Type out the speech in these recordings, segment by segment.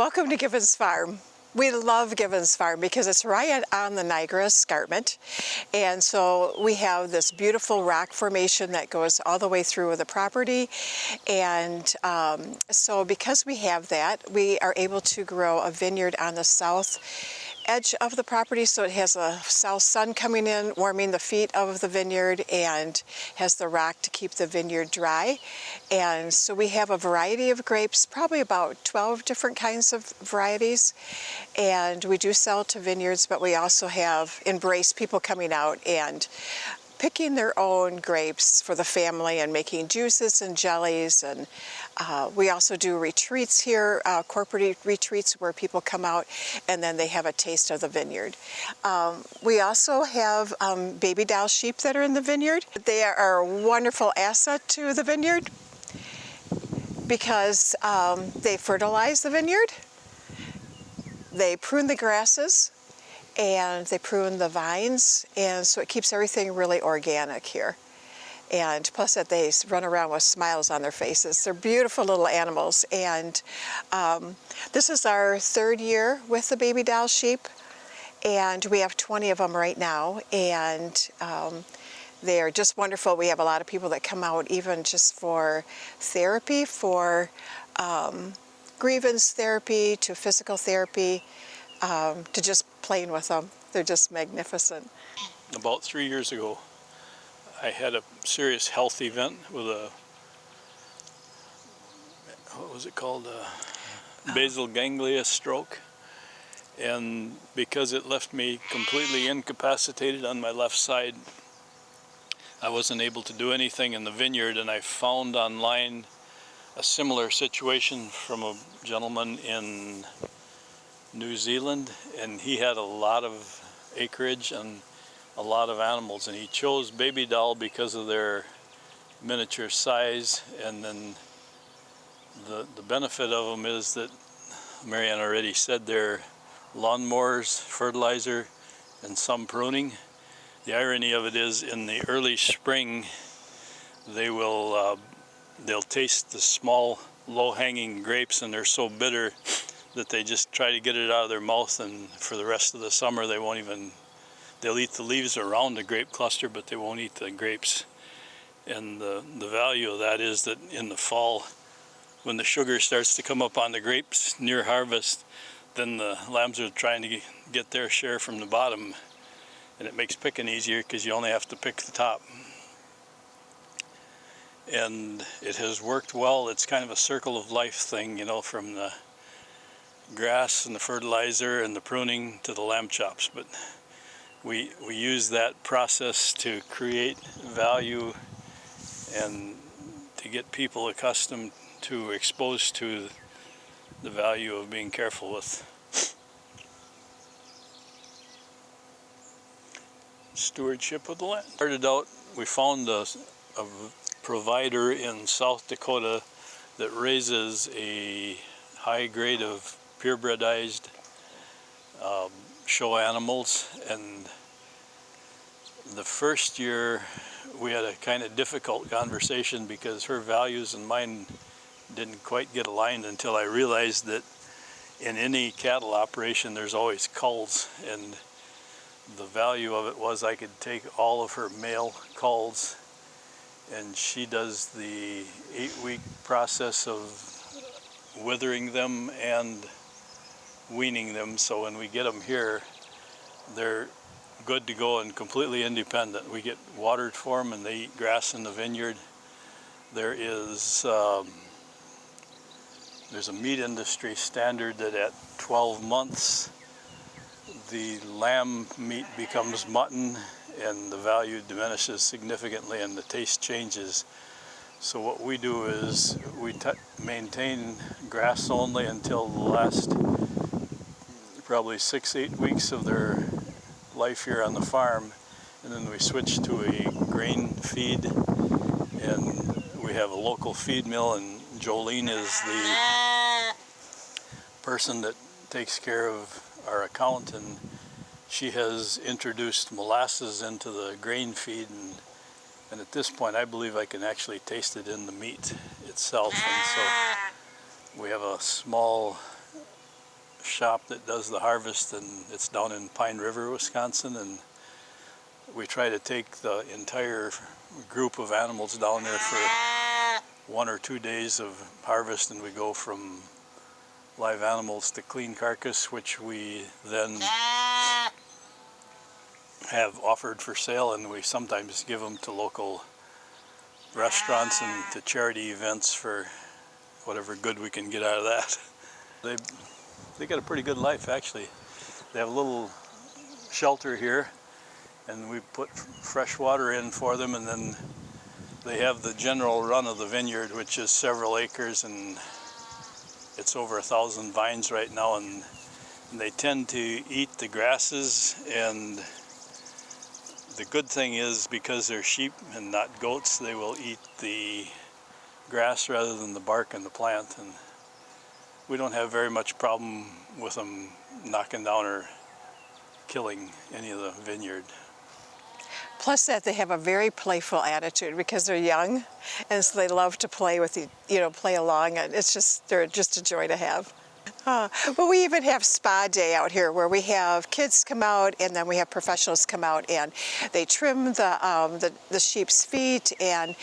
Welcome to Gibbons Farm. We love Gibbons Farm because it's right on the Niagara Escarpment, and so we have this beautiful rock formation that goes all the way through the property, and so because we have that, we are able to grow a vineyard on the south edge of the property, so it has a south sun coming in, warming the feet of the vineyard, and has the rock to keep the vineyard dry. And so we have a variety of grapes, probably about 12 different kinds of varieties, and we do sell to vineyards, but we also have embraced people coming out and picking their own grapes for the family and making juices and jellies. And we also do retreats here, corporate retreats where people come out and then they have a taste of the vineyard. We also have Babydoll sheep that are in the vineyard. They are a wonderful asset to the vineyard because they fertilize the vineyard, they prune the grasses, and they prune the vines, and so it keeps everything really organic here. And plus that they run around with smiles on their faces. They're beautiful little animals, and this is our third year with the Babydoll sheep, and we have 20 of them right now, and they are just wonderful. We have a lot of people that come out even just for therapy, for grievance therapy, to physical therapy, to just playing with them. They're just magnificent. About 3 years ago, I had a serious health event with a, what was it called, basal ganglia stroke. And because it left me completely incapacitated on my left side, I wasn't able to do anything in the vineyard, and I found online a similar situation from a gentleman in New Zealand, and he had a lot of acreage and a lot of animals, and he chose Babydoll because of their miniature size. And then the benefit of them is that Marianne already said they're lawnmowers, fertilizer, and some pruning. The irony of it is, in the early spring, they will they'll taste the small low-hanging grapes, and they're so bitter that they just try to get it out of their mouth, and for the rest of the summer they won't even, they'll eat the leaves around the grape cluster, but they won't eat the grapes. And the value of that is that in the fall, when the sugar starts to come up on the grapes near harvest, then the lambs are trying to get their share from the bottom, and it makes picking easier because you only have to pick the top. And it has worked well. It's kind of a circle of life thing, you know, from the grass and the fertilizer and the pruning to the lamb chops. But we use that process to create value and to get people accustomed to, exposed to the value of being careful with stewardship of the land. Started out, we found a provider in South Dakota that raises a high grade of purebredized show animals, and the first year we had a kind of difficult conversation because her values and mine didn't quite get aligned until I realized that in any cattle operation there's always culls, and the value of it was I could take all of her male culls, and she does the 8-week process of withering them and weaning them, so when we get them here they're good to go and completely independent. We get watered for them and they eat grass in the vineyard. There's a meat industry standard that at 12 months the lamb meat becomes mutton and the value diminishes significantly and the taste changes. So what we do is we maintain grass only until the last probably 6-8 weeks of their life here on the farm, and then we switch to a grain feed, and we have a local feed mill, and Jolene is the person that takes care of our account, and she has introduced molasses into the grain feed, and at this point I believe I can actually taste it in the meat itself. And so we have a small shop that does the harvest, and it's down in Pine River, Wisconsin, and we try to take the entire group of animals down there for 1 or 2 days of harvest, and we go from live animals to clean carcass, which we then have offered for sale, and we sometimes give them to local restaurants and to charity events for whatever good we can get out of that. They got a pretty good life, actually. They have a little shelter here, and we put fresh water in for them, and then they have the general run of the vineyard, which is several acres, and it's over 1,000 vines right now, and they tend to eat the grasses. And the good thing is, because they're sheep and not goats, they will eat the grass rather than the bark and the plant, and we don't have very much problem with them knocking down or killing any of the vineyard. Plus that they have a very playful attitude because they're young, and so they love to play with play along, and they're just a joy to have. But we even have spa day out here where we have kids come out, and then we have professionals come out, and they trim the sheep's feet, and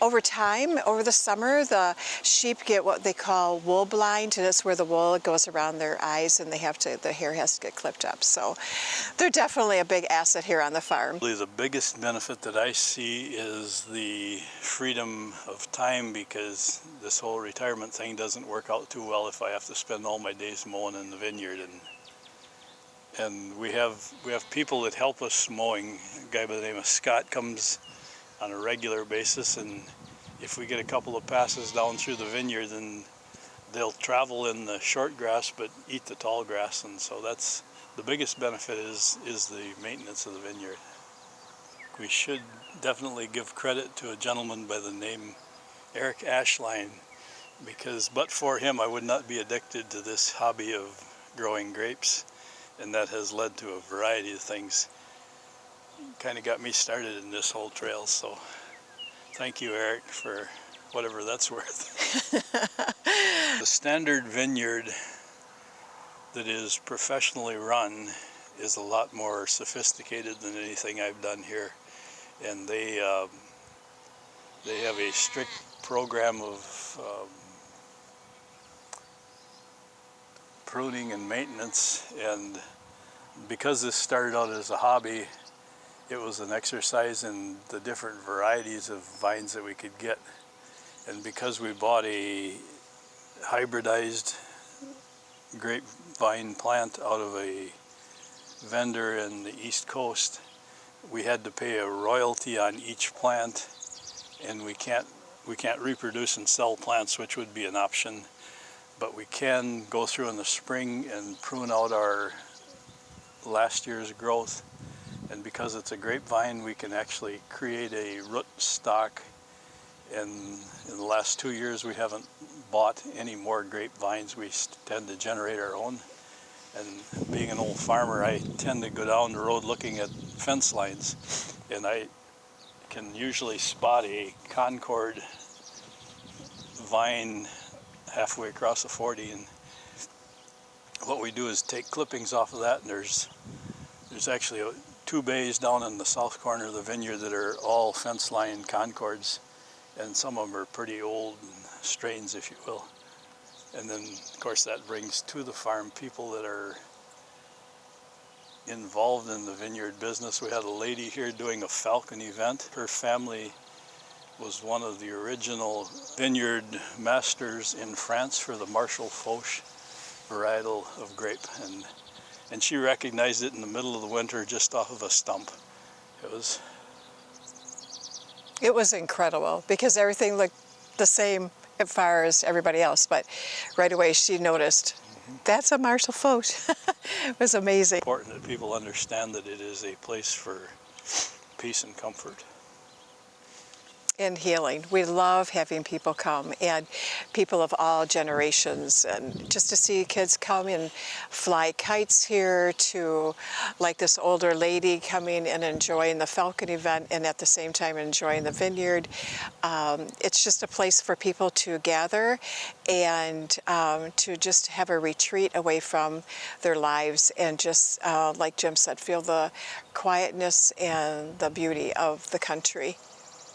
over time, over the summer, the sheep get what they call wool blind, and it's where the wool goes around their eyes, and the hair has to get clipped up. So they're definitely a big asset here on the farm. The biggest benefit that I see is the freedom of time, because this whole retirement thing doesn't work out too well if I have to spend all my days mowing in the vineyard, and we have people that help us mowing. A guy by the name of Scott comes on a regular basis, and if we get a couple of passes down through the vineyard, then they'll travel in the short grass but eat the tall grass, and so that's the biggest benefit is the maintenance of the vineyard. We should definitely give credit to a gentleman by the name Eric Ashline, because but for him I would not be addicted to this hobby of growing grapes, and that has led to a variety of things. Kind of got me started in this whole trail, so thank you, Eric, for whatever that's worth. The standard vineyard that is professionally run is a lot more sophisticated than anything I've done here, and they have a strict program of pruning and maintenance, and because this started out as a hobby, it was an exercise in the different varieties of vines that we could get. And because we bought a hybridized grapevine plant out of a vendor in the East Coast, we had to pay a royalty on each plant, and we can't reproduce and sell plants, which would be an option, but we can go through in the spring and prune out our last year's growth. And because it's a grapevine, we can actually create a root stock, and in the last 2 years we haven't bought any more grapevines. We tend to generate our own, and being an old farmer, I tend to go down the road looking at fence lines, and I can usually spot a Concord vine halfway across the 40, and what we do is take clippings off of that, and there's actually 2 bays down in the south corner of the vineyard that are all fence line Concords, and some of them are pretty old strains, if you will. And then of course that brings to the farm people that are involved in the vineyard business. We had a lady here doing a falcon event. Her family was one of the original vineyard masters in France for the Marshall Foch varietal of grape, and she recognized it in the middle of the winter just off of a stump. It was incredible because everything looked the same as far as everybody else, but right away she noticed, that's a Marshall Foch. It was amazing. It's important that people understand that it is a place for peace and comfort. And healing. We love having people come, and people of all generations, and just to see kids come and fly kites here, to like this older lady coming and enjoying the Falcon event and at the same time enjoying the vineyard. It's just a place for people to gather and to just have a retreat away from their lives, and just like Jim said, feel the quietness and the beauty of the country.